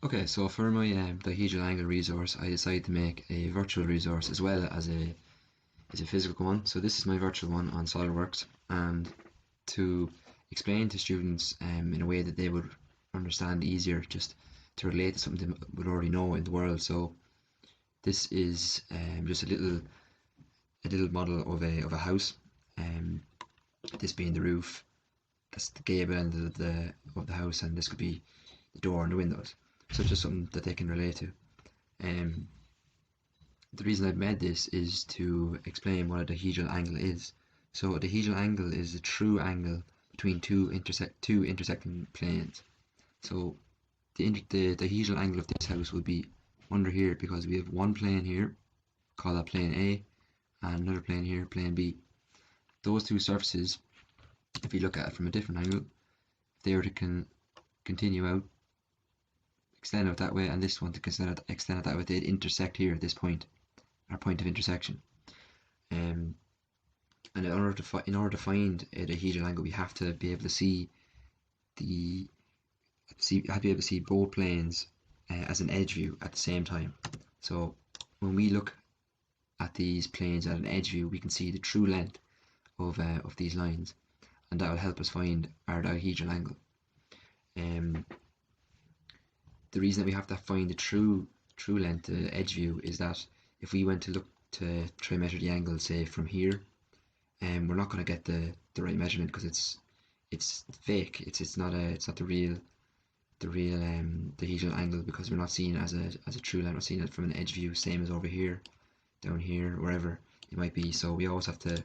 Okay, so for my Dihedral Angle Resource, I decided to make a virtual resource as well as a physical one. So this is my virtual one on SolidWorks, and to explain to students in a way that they would understand easier, just to relate to something they would already know in the world. So this is just a little model of a house. Um, this being the roof, that's the gable end of the house, and this could be the door and the windows. So just something that they can relate to. Um, the reason I've made this is to explain what a dihedral angle is. So a dihedral angle is a true angle between two intersecting planes. So the dihedral angle of this house would be under here because we have one plane here, call that plane A, and another plane here, plane B. Those two surfaces, if you look at it from a different angle, if they were to continue out, extend out that way, and this one to extend out that way, they'd intersect here at this point, our point of intersection. And in order to find a dihedral angle, we have to be able to see both planes as an edge view at the same time. So when we look at these planes at an edge view, we can see the true length of these lines, and that will help us find our dihedral angle. The reason that we have to find the true length, the edge view, is that if we went to look to try and measure the angle, say from here, we're not going to get the right measurement because it's fake. It's not the real dihedral angle, because we're not seeing it as a true line. We're seeing it from an edge view, same as over here, down here, wherever it might be. So we always have to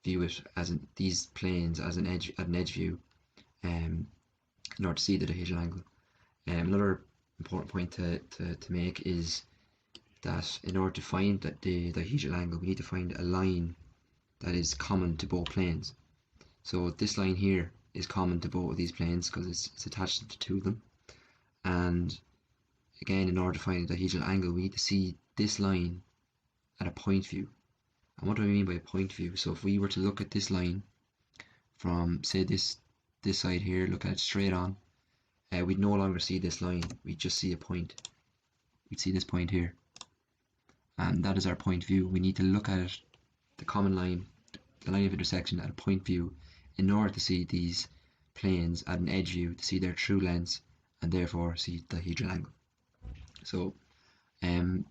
view it as these planes as an edge view, in order to see the dihedral angle. Another important point to make is that in order to find the dihedral angle, we need to find a line that is common to both planes. So this line here is common to both of these planes because it's attached to two of them. And again, in order to find a dihedral angle, we need to see this line at a point view. And what do I mean by a point view? So if we were to look at this line from, say, this side here, look at it straight on, we'd no longer see this line, we'd just see a point. We'd see this point here, and that is our point view. We need to look at it, the common line, the line of intersection, at a point view in order to see these planes at an edge view, to see their true lengths, and therefore see the dihedral angle. So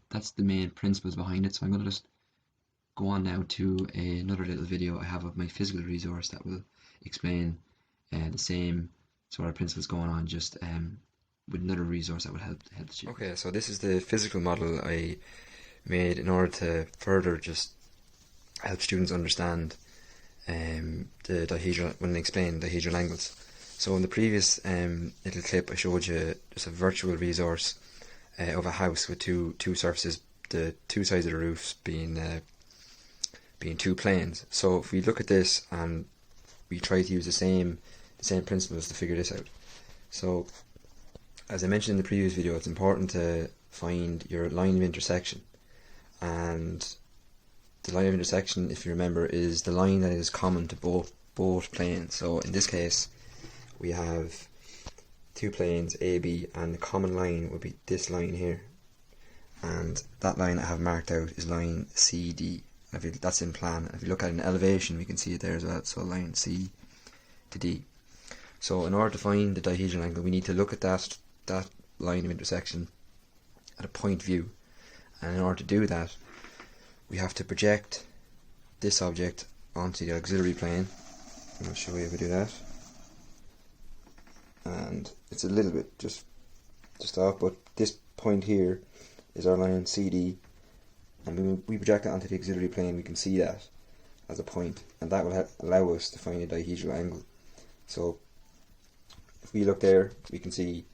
that's the main principles behind it. So I'm going to just go on now to another little video I have of my physical resource that will explain the same sort of principles going on, just with another resource that would help the student. Okay, so this is the physical model I made in order to further just help students understand the dihedral, when I explain dihedral angles. So in the previous little clip, I showed you just a virtual resource of a house with two surfaces, the two sides of the roofs being two planes. So if we look at this and we try to use the same principles to figure this out. So as I mentioned in the previous video, it's important to find your line of intersection, and the line of intersection, if you remember, is the line that is common to both planes. So in this case we have two planes A, B, and the common line would be this line here, and that line I have marked out is line CD. That's in plan. If you look at an elevation, we can see it there as well. So line C to D. So in order to find the dihedral angle, we need to look at that line of intersection at a point view, and in order to do that, we have to project this object onto the auxiliary plane. I'll show you how to do that. And it's a little bit just off, but this point here is our line CD, and when we project it onto the auxiliary plane, we can see that as a point, and that will allow us to find a dihedral angle. So if we look there, we can see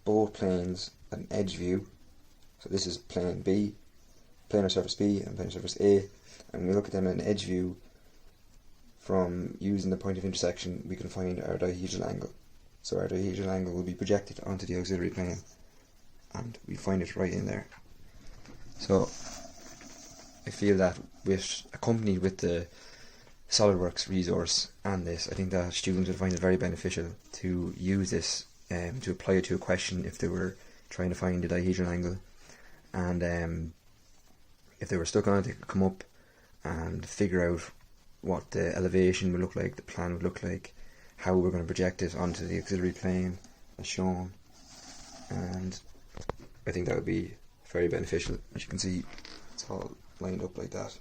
both planes at an edge view. So this is plane B, planar surface B, and planar surface A, and when we look at them at an edge view, from using the point of intersection, we can find our dihedral angle. So our dihedral angle will be projected onto the auxiliary plane, and we find it right in there. So I feel that accompanied with the SolidWorks resource and this, I think that students would find it very beneficial to use this to apply it to a question if they were trying to find the dihedral angle, and if they were stuck on it, they could come up and figure out what the elevation would look like, the plan would look like, how we're going to project it onto the auxiliary plane as shown, and I think that would be very beneficial. As you can see, it's all lined up like that.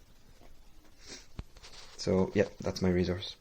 So yeah, that's my resource.